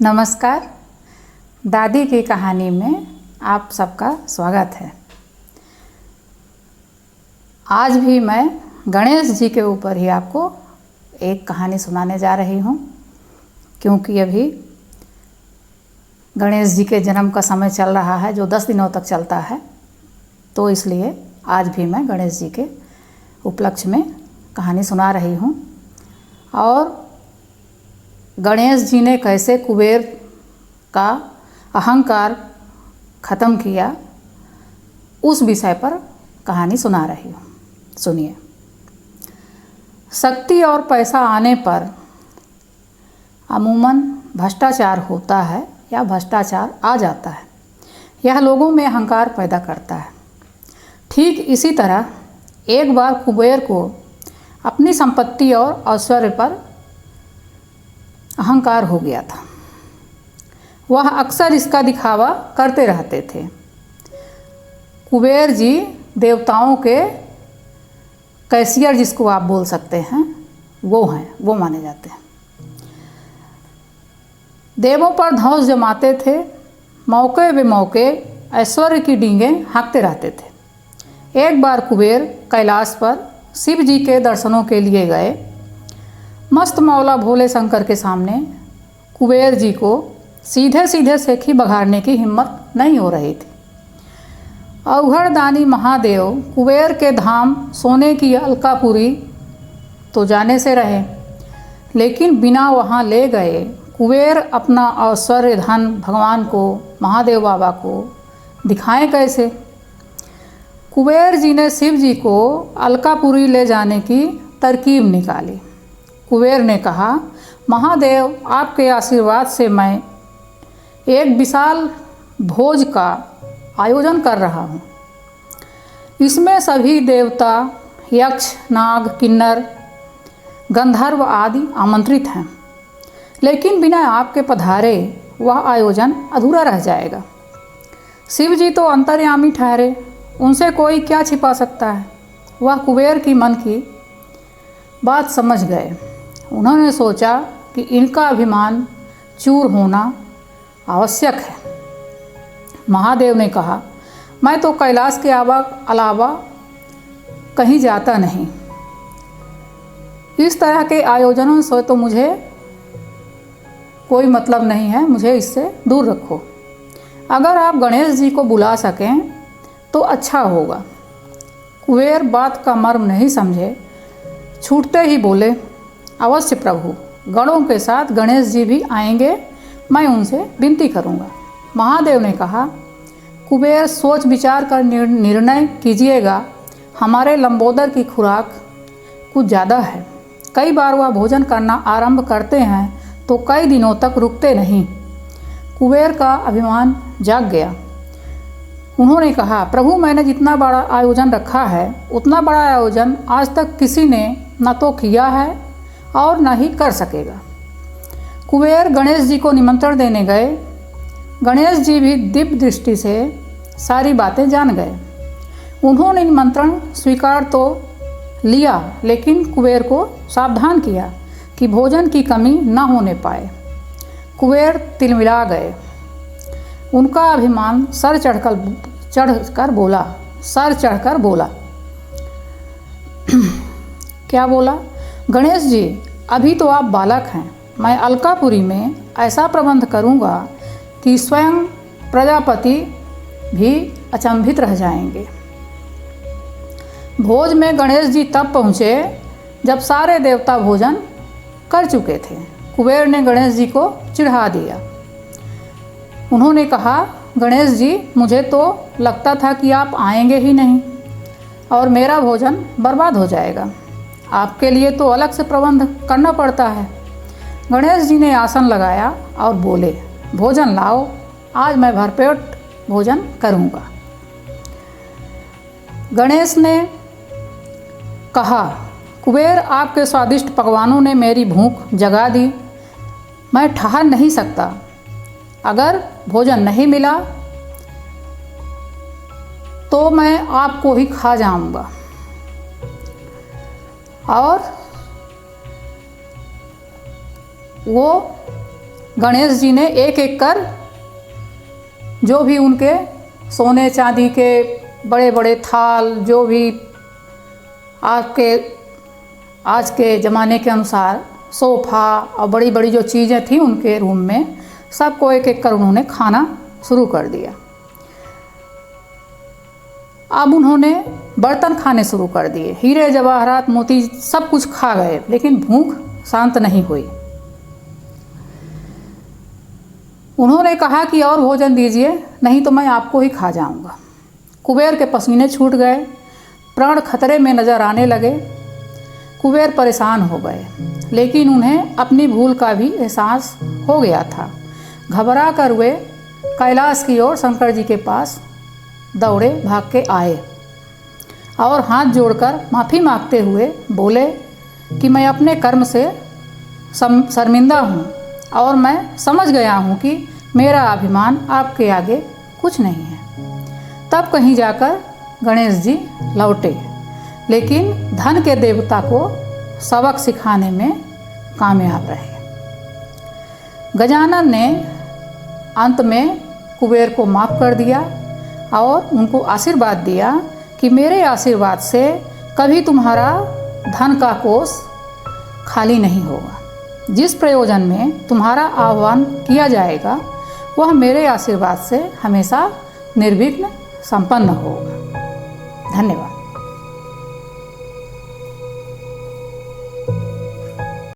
नमस्कार। दादी की कहानी में आप सबका स्वागत है। आज भी मैं गणेश जी के ऊपर ही आपको एक कहानी सुनाने जा रही हूँ, क्योंकि अभी गणेश जी के जन्म का समय चल रहा है जो 10 दिनों तक चलता है, तो इसलिए आज भी मैं गणेश जी के उपलक्ष्य में कहानी सुना रही हूँ। और गणेश जी ने कैसे कुबेर का अहंकार ख़त्म किया, उस विषय पर कहानी सुना रही हूँ। सुनिए। शक्ति और पैसा आने पर अमूमन भ्रष्टाचार होता है या भ्रष्टाचार आ जाता है। यह लोगों में अहंकार पैदा करता है। ठीक इसी तरह एक बार कुबेर को अपनी संपत्ति और ऐश्वर्य पर अहंकार हो गया था। वह अक्सर इसका दिखावा करते रहते थे। कुबेर जी देवताओं के कैशियर, जिसको आप बोल सकते हैं, वो माने जाते हैं। देवों पर धौंस जमाते थे। मौके बेमौके ऐश्वर्य की डींगें हाँकते रहते थे। एक बार कुबेर कैलाश पर शिव जी के दर्शनों के लिए गए। मस्त मौला भोले शंकर के सामने कुबेर जी को सीधे सीधे सेखी बघाड़ने की हिम्मत नहीं हो रही थी। अवघड़दानी महादेव कुबेर के धाम सोने की अलकापुरी तो जाने से रहे, लेकिन बिना वहाँ ले गए कुबेर अपना ऐश्वर्य धन भगवान को, महादेव बाबा को दिखाएं कैसे। कुबेर जी ने शिव जी को अलकापुरी ले जाने की तरकीब निकाली। कुबेर ने कहा, महादेव, आपके आशीर्वाद से मैं एक विशाल भोज का आयोजन कर रहा हूँ। इसमें सभी देवता, यक्ष, नाग, किन्नर, गंधर्व आदि आमंत्रित हैं, लेकिन बिना आपके पधारे वह आयोजन अधूरा रह जाएगा। शिव जी तो अंतर्यामी ठहरे, उनसे कोई क्या छिपा सकता है। वह कुबेर की मन की बात समझ गए। उन्होंने सोचा कि इनका अभिमान चूर होना आवश्यक है। महादेव ने कहा, मैं तो कैलाश के अलावा कहीं जाता नहीं। इस तरह के आयोजनों से तो मुझे कोई मतलब नहीं है, मुझे इससे दूर रखो। अगर आप गणेश जी को बुला सकें तो अच्छा होगा। कुबेर बात का मर्म नहीं समझे, छूटते ही बोले, अवश्य प्रभु, गणों के साथ गणेश जी भी आएंगे, मैं उनसे विनती करूंगा। महादेव ने कहा, कुबेर, सोच विचार कर निर्णय कीजिएगा। हमारे लंबोदर की खुराक कुछ ज़्यादा है। कई बार वह भोजन करना आरंभ करते हैं तो कई दिनों तक रुकते नहीं। कुबेर का अभिमान जाग गया। उन्होंने कहा, प्रभु, मैंने जितना बड़ा आयोजन रखा है उतना बड़ा आयोजन आज तक किसी ने न तो किया है और न ही कर सकेगा। कुबेर गणेश जी को निमंत्रण देने गए। गणेश जी भी दिव्य दृष्टि से सारी बातें जान गए। उन्होंने निमंत्रण स्वीकार तो लिया, लेकिन कुबेर को सावधान किया कि भोजन की कमी न होने पाए। कुबेर तिलमिला गए। उनका अभिमान सर चढ़कर बोला। क्या बोला? गणेश जी, अभी तो आप बालक हैं। मैं अलकापुरी में ऐसा प्रबंध करूंगा कि स्वयं प्रजापति भी अचंभित रह जाएंगे। भोज में गणेश जी तब पहुँचे जब सारे देवता भोजन कर चुके थे। कुबेर ने गणेश जी को चिढ़ा दिया। उन्होंने कहा, गणेश जी, मुझे तो लगता था कि आप आएंगे ही नहीं और मेरा भोजन बर्बाद हो जाएगा। आपके लिए तो अलग से प्रबंध करना पड़ता है। गणेश जी ने आसन लगाया और बोले, भोजन लाओ, आज मैं भरपेट भोजन करूँगा। गणेश ने कहा, कुबेर, आपके स्वादिष्ट पकवानों ने मेरी भूख जगा दी। मैं ठहर नहीं सकता। अगर भोजन नहीं मिला तो मैं आपको ही खा जाऊंगा। और वो गणेश जी ने एक एक कर जो भी उनके सोने चांदी के बड़े बड़े थाल, जो भी आज के ज़माने के अनुसार सोफ़ा और बड़ी बड़ी जो चीज़ें थी उनके रूम में, सबको एक एक कर उन्होंने खाना शुरू कर दिया। अब उन्होंने बर्तन खाने शुरू कर दिए, हीरे जवाहरात मोती सब कुछ खा गए, लेकिन भूख शांत नहीं हुई। उन्होंने कहा कि और भोजन दीजिए, नहीं तो मैं आपको ही खा जाऊंगा। कुबेर के पसीने छूट गए, प्राण खतरे में नज़र आने लगे। कुबेर परेशान हो गए, लेकिन उन्हें अपनी भूल का भी एहसास हो गया था। घबरा कर वे कैलाश की ओर शंकर जी के पास दौड़े भाग के आए और हाथ जोड़कर माफ़ी मांगते हुए बोले कि मैं अपने कर्म से शर्मिंदा हूँ और मैं समझ गया हूँ कि मेरा अभिमान आपके आगे कुछ नहीं है। तब कहीं जाकर गणेश जी लौटे, लेकिन धन के देवता को सबक सिखाने में कामयाब रहे। गजानन ने अंत में कुबेर को माफ़ कर दिया और उनको आशीर्वाद दिया कि मेरे आशीर्वाद से कभी तुम्हारा धन का कोष खाली नहीं होगा। जिस प्रयोजन में तुम्हारा आह्वान किया जाएगा वह मेरे आशीर्वाद से हमेशा निर्विघ्न संपन्न होगा। धन्यवाद।